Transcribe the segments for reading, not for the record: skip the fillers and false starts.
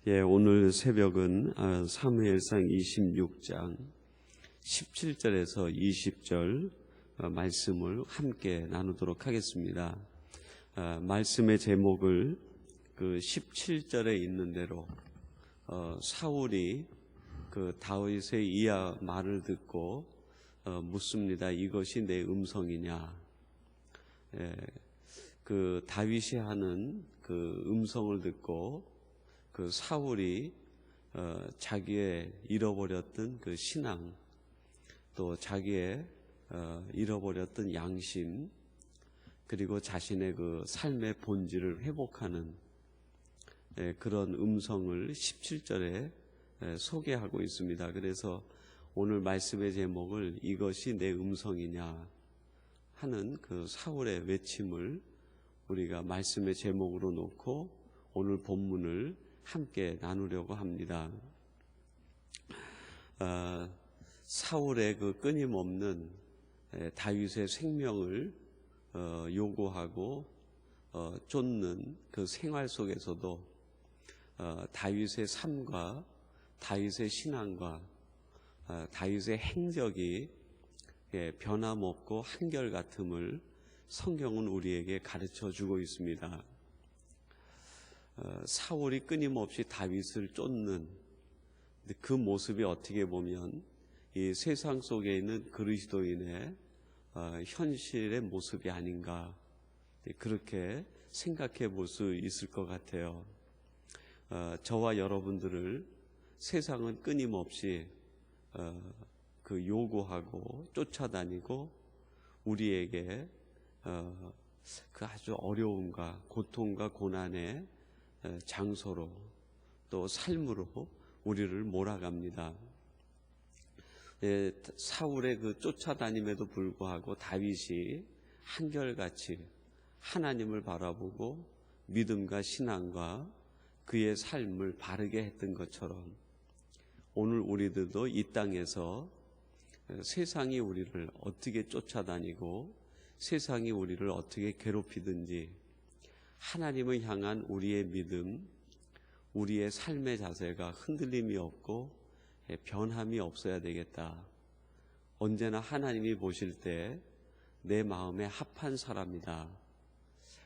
오늘 새벽은 사무엘상 26장 17절에서 20절 말씀을 함께 나누도록 하겠습니다. 말씀의 제목을 그 17절에 있는 대로 사울이 그 다윗의 이 말을 듣고 묻습니다. 이것이 내 음성이냐? 그 다윗이 하는 그 음성을 듣고 그 사울이 자기의 잃어버렸던 그 신앙, 또 자기의 잃어버렸던 양심, 그리고 자신의 그 삶의 본질을 회복하는 그런 음성을 17절에 소개하고 있습니다. 그래서 오늘 말씀의 제목을 이것이 내 음성이냐 하는 그 사울의 외침을 우리가 말씀의 제목으로 놓고 오늘 본문을 함께 나누려고 합니다. 사울의 그 끊임없는 다윗의 생명을 요구하고 쫓는 그 생활 속에서도 다윗의 삶과 다윗의 신앙과 다윗의 행적이 변함없고 한결같음을 성경은 우리에게 가르쳐 주고 있습니다. 사울이 끊임없이 다윗을 쫓는 그 모습이 어떻게 보면 이 세상 속에 있는 그리스도인의 현실의 모습이 아닌가, 그렇게 생각해 볼 수 있을 것 같아요. 저와 여러분들을 세상은 끊임없이 그 요구하고 쫓아다니고 우리에게 그 아주 어려움과 고통과 고난의 장소로 또 삶으로 우리를 몰아갑니다. 사울의 그 쫓아다님에도 불구하고 다윗이 한결같이 하나님을 바라보고 믿음과 신앙과 그의 삶을 바르게 했던 것처럼 오늘 우리들도 이 땅에서 세상이 우리를 어떻게 쫓아다니고 세상이 우리를 어떻게 괴롭히든지 하나님을 향한 우리의 믿음, 우리의 삶의 자세가 흔들림이 없고 변함이 없어야 되겠다. 언제나 하나님이 보실 때 내 마음에 합한 사람이다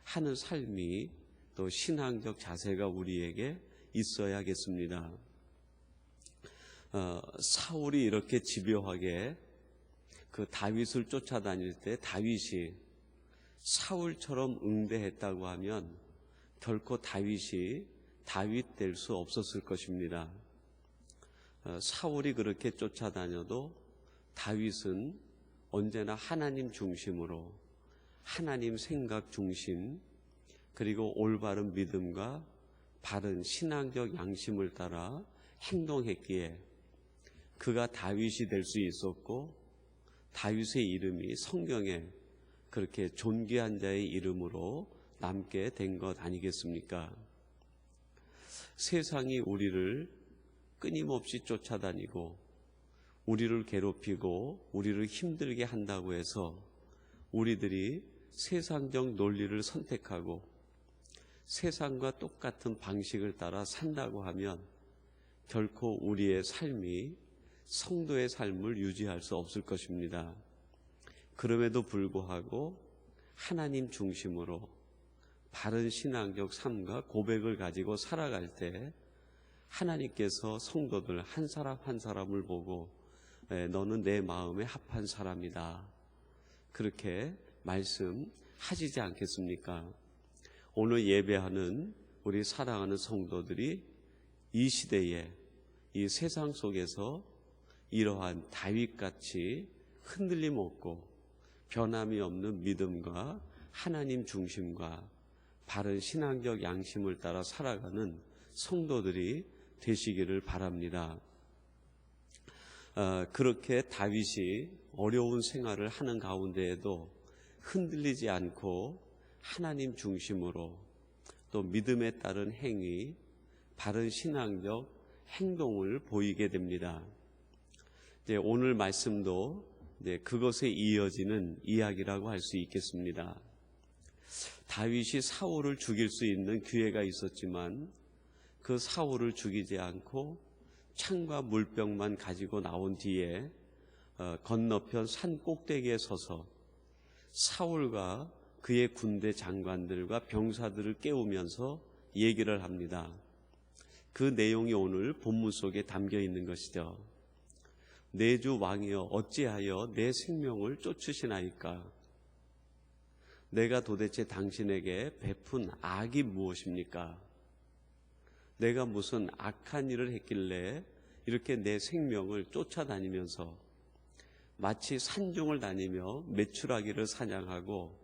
하는 삶이 또 신앙적 자세가 우리에게 있어야겠습니다. 사울이 이렇게 집요하게 그 다윗을 쫓아다닐 때 다윗이 사울처럼 응대했다고 하면 결코 다윗이 다윗 될 수 없었을 것입니다. 사울이 그렇게 쫓아다녀도 다윗은 언제나 하나님 중심으로 하나님 생각 중심, 그리고 올바른 믿음과 바른 신앙적 양심을 따라 행동했기에 그가 다윗이 될 수 있었고 다윗의 이름이 성경에 그렇게 존귀한 자의 이름으로 남게 된 것 아니겠습니까? 세상이 우리를 끊임없이 쫓아다니고 우리를 괴롭히고 우리를 힘들게 한다고 해서 우리들이 세상적 논리를 선택하고 세상과 똑같은 방식을 따라 산다고 하면 결코 우리의 삶이 성도의 삶을 유지할 수 없을 것입니다. 그럼에도 불구하고 하나님 중심으로 바른 신앙적 삶과 고백을 가지고 살아갈 때 하나님께서 성도들 한 사람 한 사람을 보고 너는 내 마음에 합한 사람이다, 그렇게 말씀하시지 않겠습니까? 오늘 예배하는 우리 사랑하는 성도들이 이 시대에 이 세상 속에서 이러한 다윗같이 흔들림 없고 변함이 없는 믿음과 하나님 중심과 바른 신앙적 양심을 따라 살아가는 성도들이 되시기를 바랍니다. 그렇게 다윗이 어려운 생활을 하는 가운데에도 흔들리지 않고 하나님 중심으로 또 믿음에 따른 행위, 바른 신앙적 행동을 보이게 됩니다. 오늘 말씀도 그것에 이어지는 이야기라고 할 수 있겠습니다. 다윗이 사울을 죽일 수 있는 기회가 있었지만 그 사울을 죽이지 않고 창과 물병만 가지고 나온 뒤에 건너편 산 꼭대기에 서서 사울과 그의 군대 장관들과 병사들을 깨우면서 얘기를 합니다. 그 내용이 오늘 본문 속에 담겨 있는 것이죠. 내 주 왕이여 어찌하여 내 생명을 쫓으시나이까? 내가 도대체 당신에게 베푼 악이 무엇입니까? 내가 무슨 악한 일을 했길래 이렇게 내 생명을 쫓아다니면서 마치 산중을 다니며 메추라기를 사냥하고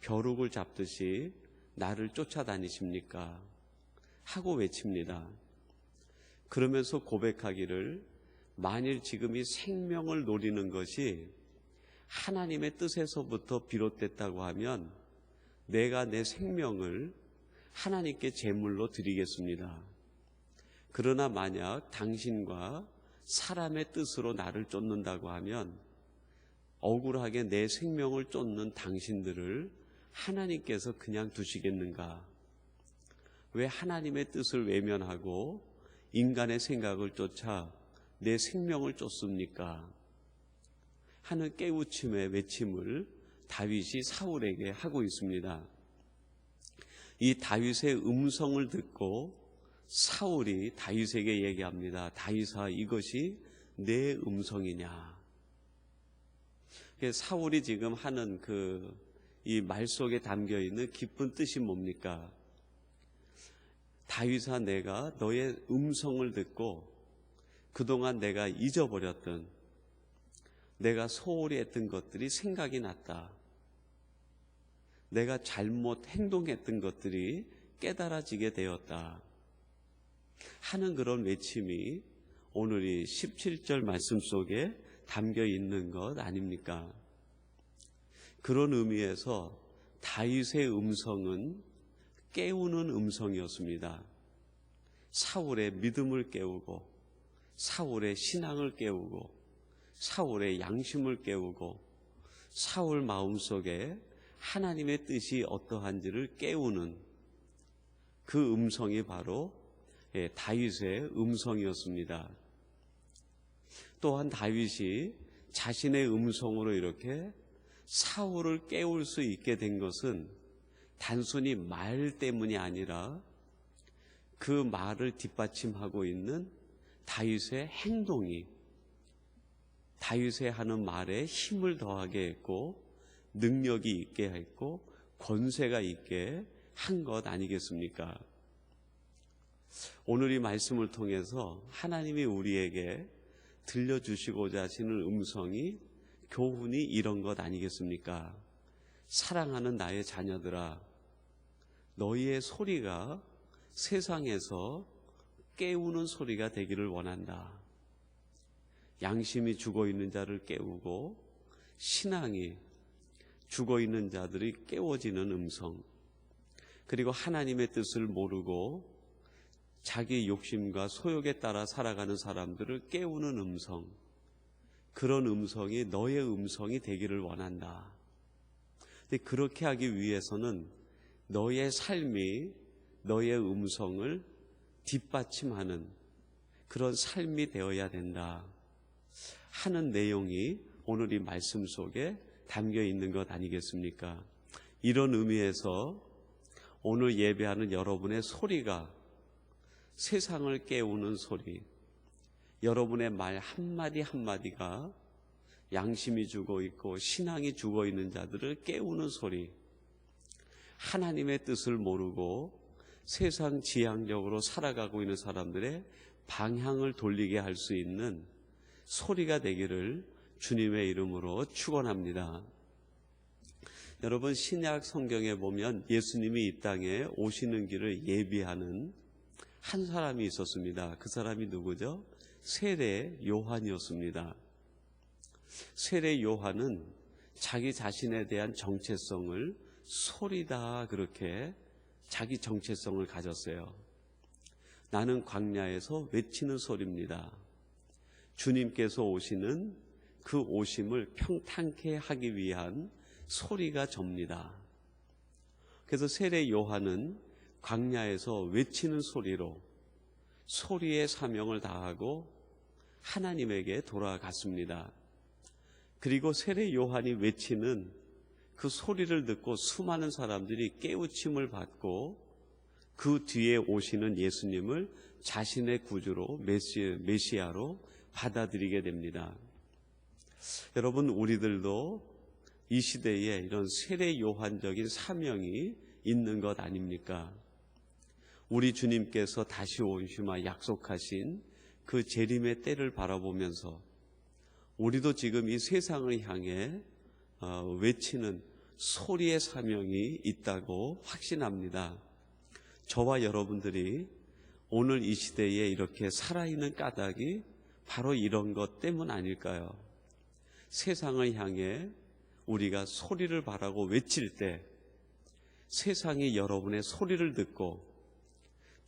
벼룩을 잡듯이 나를 쫓아다니십니까? 하고 외칩니다. 그러면서 고백하기를 만일 지금 이 생명을 노리는 것이 하나님의 뜻에서부터 비롯됐다고 하면 내가 내 생명을 하나님께 제물로 드리겠습니다. 그러나 만약 당신과 사람의 뜻으로 나를 쫓는다고 하면 억울하게 내 생명을 쫓는 당신들을 하나님께서 그냥 두시겠는가? 왜 하나님의 뜻을 외면하고 인간의 생각을 쫓아 내 생명을 쫓습니까? 하는 깨우침의 외침을 다윗이 사울에게 하고 있습니다. 이 다윗의 음성을 듣고 사울이 다윗에게 얘기합니다. 다윗아, 이것이 내 음성이냐? 사울이 지금 하는 이 말 속에 담겨 있는 깊은 뜻이 뭡니까? 다윗아, 내가 너의 음성을 듣고 그동안 내가 잊어버렸던, 내가 소홀히 했던 것들이 생각이 났다. 내가 잘못 행동했던 것들이 깨달아지게 되었다 하는 그런 외침이 오늘 이 17절 말씀 속에 담겨 있는 것 아닙니까? 그런 의미에서 다윗의 음성은 깨우는 음성이었습니다. 사울의 믿음을 깨우고 사울의 신앙을 깨우고 사울의 양심을 깨우고 사울 마음속에 하나님의 뜻이 어떠한지를 깨우는 그 음성이 바로 다윗의 음성이었습니다. 또한 다윗이 자신의 음성으로 이렇게 사울을 깨울 수 있게 된 것은 단순히 말 때문이 아니라 그 말을 뒷받침하고 있는 다윗의 행동이 다윗의 하는 말에 힘을 더하게 했고 능력이 있게 했고 권세가 있게 한 것 아니겠습니까? 오늘 이 말씀을 통해서 하나님이 우리에게 들려주시고자 하시는 음성이 교훈이 이런 것 아니겠습니까? 사랑하는 나의 자녀들아, 너희의 소리가 세상에서 깨우는 소리가 되기를 원한다. 양심이 죽어있는 자를 깨우고 신앙이 죽어있는 자들이 깨워지는 음성, 그리고 하나님의 뜻을 모르고 자기 욕심과 소욕에 따라 살아가는 사람들을 깨우는 음성, 그런 음성이 너의 음성이 되기를 원한다. 근데 그렇게 하기 위해서는 너의 삶이 너의 음성을 뒷받침하는 그런 삶이 되어야 된다 하는 내용이 오늘 이 말씀 속에 담겨 있는 것 아니겠습니까? 이런 의미에서 오늘 예배하는 여러분의 소리가 세상을 깨우는 소리, 여러분의 말 한마디 한마디가 양심이 죽어 있고 신앙이 죽어 있는 자들을 깨우는 소리, 하나님의 뜻을 모르고 세상 지향적으로 살아가고 있는 사람들의 방향을 돌리게 할 수 있는 소리가 되기를 주님의 이름으로 축원합니다. 여러분, 신약 성경에 보면 예수님이 이 땅에 오시는 길을 예비하는 한 사람이 있었습니다. 그 사람이 누구죠? 세례 요한이었습니다. 세례 요한은 자기 자신에 대한 정체성을 소리다 그렇게 자기 정체성을 가졌어요. 나는 광야에서 외치는 소리입니다. 주님께서 오시는 그 오심을 평탄케 하기 위한 소리가 접니다. 그래서 세례 요한은 광야에서 외치는 소리로 소리의 사명을 다하고 하나님에게 돌아갔습니다. 그리고 세례 요한이 외치는 그 소리를 듣고 수많은 사람들이 깨우침을 받고 그 뒤에 오시는 예수님을 자신의 구주로 메시아로 받아들이게 됩니다. 여러분, 우리들도 이 시대에 이런 세례 요한적인 사명이 있는 것 아닙니까? 우리 주님께서 다시 오시마 약속하신 그 재림의 때를 바라보면서 우리도 지금 이 세상을 향해 외치는 소리의 사명이 있다고 확신합니다. 저와 여러분들이 오늘 이 시대에 이렇게 살아있는 까닭이 바로 이런 것 때문 아닐까요? 세상을 향해 우리가 소리를 바라고 외칠 때 세상이 여러분의 소리를 듣고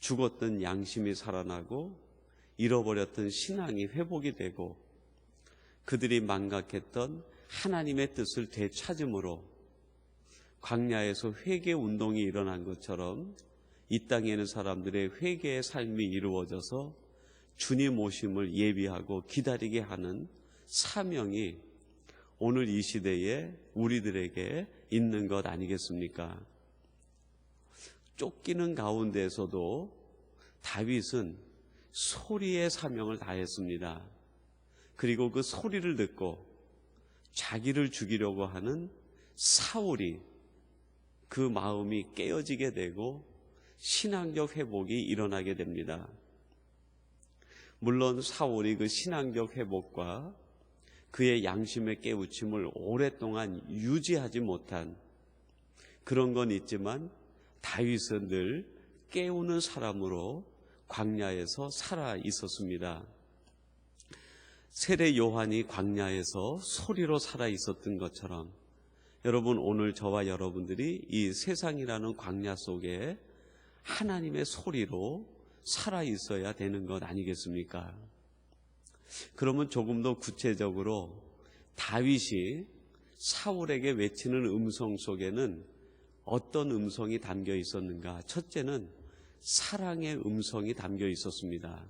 죽었던 양심이 살아나고 잃어버렸던 신앙이 회복이 되고 그들이 망각했던 하나님의 뜻을 되찾음으로 광야에서 회개 운동이 일어난 것처럼 이 땅에 있는 사람들의 회개의 삶이 이루어져서 주님 오심을 예비하고 기다리게 하는 사명이 오늘 이 시대에 우리들에게 있는 것 아니겠습니까? 쫓기는 가운데서도 다윗은 소리의 사명을 다했습니다. 그리고 그 소리를 듣고 자기를 죽이려고 하는 사울이 그 마음이 깨어지게 되고 신앙적 회복이 일어나게 됩니다. 물론 사울이 그 신앙적 회복과 그의 양심의 깨우침을 오랫동안 유지하지 못한 그런 건 있지만 다윗은 늘 깨우는 사람으로 광야에서 살아 있었습니다. 세례 요한이 광야에서 소리로 살아 있었던 것처럼 여러분, 오늘 저와 여러분들이 이 세상이라는 광야 속에 하나님의 소리로 살아 있어야 되는 것 아니겠습니까? 그러면 조금 더 구체적으로 다윗이 사울에게 외치는 음성 속에는 어떤 음성이 담겨 있었는가? 첫째는 사랑의 음성이 담겨 있었습니다.